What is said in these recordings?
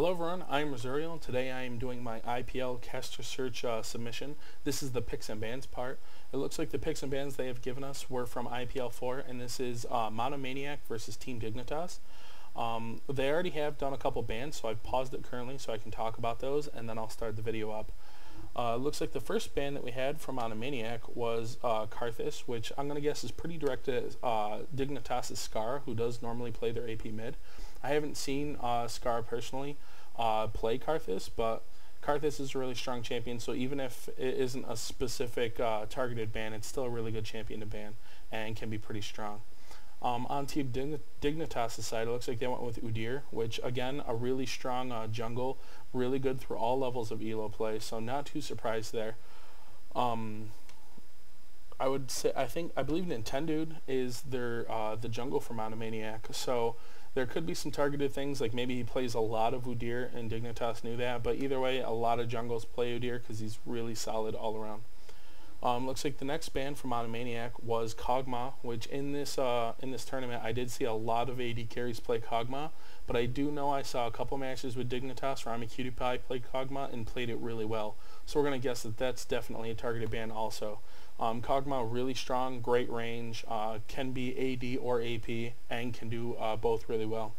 Hello everyone, I'm Razurial, and today I am doing my IPL Caster Search submission. This is the picks and bans part. It looks like the picks and bans they have given us were from IPL 4, and this is Monomaniac versus Team Dignitas. They already have done a couple bans, so I've paused it currently so I can talk about those, and then I'll start the video up. It looks like the first ban that we had from Monomaniac was Karthus, which I'm going to guess is pretty directed at Dignitas' Scar, who does normally play their AP mid. I haven't seen Scar personally play Karthus, but Karthus is a really strong champion, so even if it isn't a specific targeted ban, it's still a really good champion to ban and can be pretty strong. On Team Dignitas' side, it looks like they went with Udyr, which again, a really strong jungle, really good through all levels of elo play, so not too surprised there. I would say, I believe Nintendude is their the jungle for Monomaniac, so there could be some targeted things, like maybe he plays a lot of Udyr and Dignitas knew that, but either way, a lot of jungles play Udyr because he's really solid all around. Looks like the next ban from Monomaniac was Kog'Maw, which in this tournament I did see a lot of AD carries play Kog'Maw, but I do know I saw a couple matches with Dignitas where IPL played Kog'Maw and played it really well. So we're going to guess that that's definitely a targeted ban also. Kog'Maw really strong, great range, can be AD or AP, and can do both really well.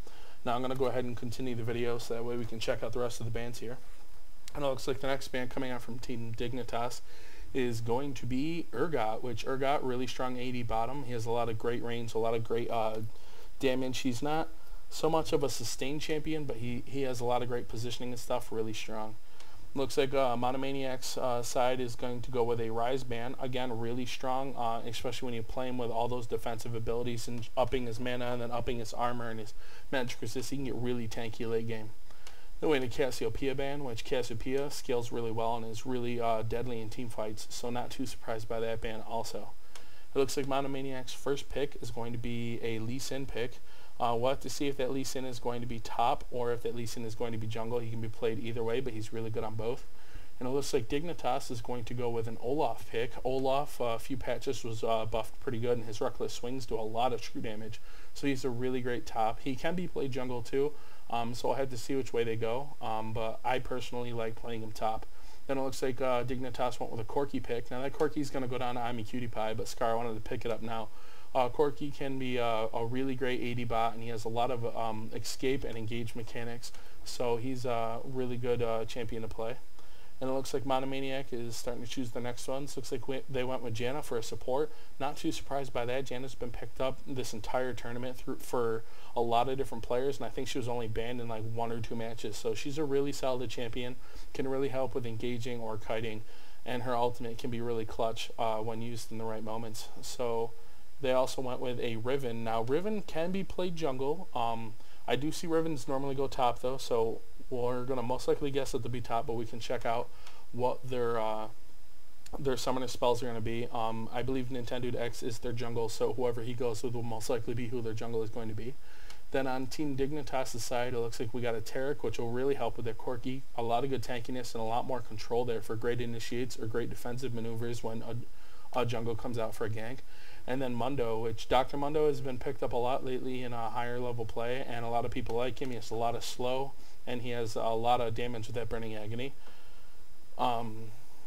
Now I'm going to go ahead and continue the video so that way we can check out the rest of the bans here. And it looks like the next ban coming out from Team Dignitas is going to be Urgot, which Urgot, really strong AD bottom. He has a lot of great range, a lot of great damage. He's not so much of a sustained champion, but he has a lot of great positioning and stuff, really strong. Looks like Monomaniac's side is going to go with a Rise ban. Again, really strong, especially when you play him with all those defensive abilities and upping his mana and then upping his armor and his magic resist. He can get really tanky late game. Then we had a Cassiopeia ban, which Cassiopeia scales really well and is really deadly in team fights, so not too surprised by that ban also. It looks like Monomaniac's first pick is going to be a Lee Sin pick. We'll have to see if that Lee Sin is going to be top or if that Lee Sin is going to be jungle. He can be played either way, but he's really good on both. And it looks like Dignitas is going to go with an Olaf pick. Olaf, a few patches, was buffed pretty good, and his reckless swings do a lot of true damage. So he's a really great top. He can be played jungle too, so I'll have to see which way they go. But I personally like playing him top. Then it looks like Dignitas went with a Corki pick. Now that Corki is going to go down to IPL, but Scar wanted to pick it up now. Corki can be a really great AD bot, and he has a lot of escape and engage mechanics, so he's a really good champion to play. And it looks like Monomaniac is starting to choose the next ones. Looks like they went with Janna for a support. Not too surprised by that. Janna's been picked up this entire tournament for a lot of different players, and I think she was only banned in like 1 or 2 matches. So she's a really solid champion, can really help with engaging or kiting, and her ultimate can be really clutch when used in the right moments. So they also went with a Riven. Now Riven can be played jungle. I do see Rivens normally go top though, so we're going to most likely guess that they'll be top, but we can check out what their summoner spells are going to be. I believe Nintendude X is their jungle, so whoever he goes with will most likely be who their jungle is going to be. Then on Team Dignitas' side, it looks like we got a Taric, which will really help with their Corki. A lot of good tankiness and a lot more control there for great initiates or great defensive maneuvers when a jungle comes out for a gank. And then Mundo, which Dr. Mundo has been picked up a lot lately in a higher level play, and a lot of people like him. He has a lot of slow, and he has a lot of damage with that Burning Agony.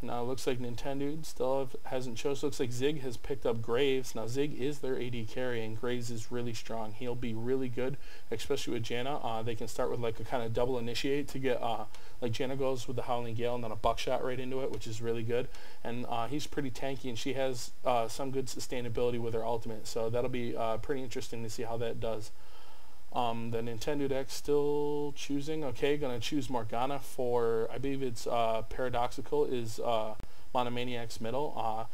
Now it looks like Nintendude still hasn't chosen. Looks like Zig has picked up Graves. Now Zig is their AD carry, and Graves is really strong. He'll be really good, especially with Janna. They can start with like a kind of double initiate to get, like Janna goes with the Howling Gale and then a buckshot right into it, which is really good. And he's pretty tanky, and she has some good sustainability with her ultimate. So that'll be pretty interesting to see how that does. The Nintendude X still choosing. Okay, gonna choose Morgana for, I believe it's Paradoxical is Monomaniac's middle.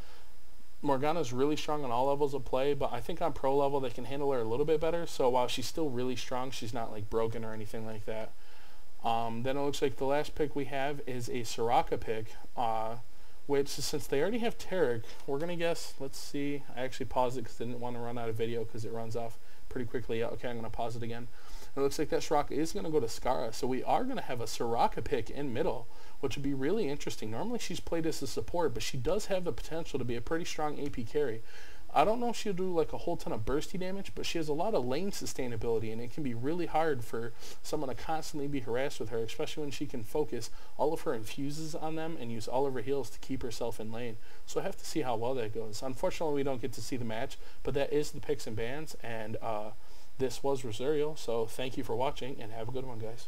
Morgana's really strong on all levels of play, but I think on pro level they can handle her a little bit better. So while she's still really strong, she's not like broken or anything like that. Then it looks like the last pick we have is a Soraka pick, which since they already have Taric, we're gonna guess. Let's see. I actually paused it because I didn't want to run out of video because it runs off pretty quickly. Okay, I'm going to pause it again. It looks like that Soraka is going to go to Skara, so we are going to have a Soraka pick in middle, which would be really interesting. Normally she's played as a support, but she does have the potential to be a pretty strong AP carry. I don't know if she'll do like a whole ton of bursty damage, but she has a lot of lane sustainability, and it can be really hard for someone to constantly be harassed with her, especially when she can focus all of her infuses on them and use all of her heals to keep herself in lane. So I have to see how well that goes. Unfortunately, we don't get to see the match, but that is the picks and bans, and this was Razurial, so thank you for watching, and have a good one, guys.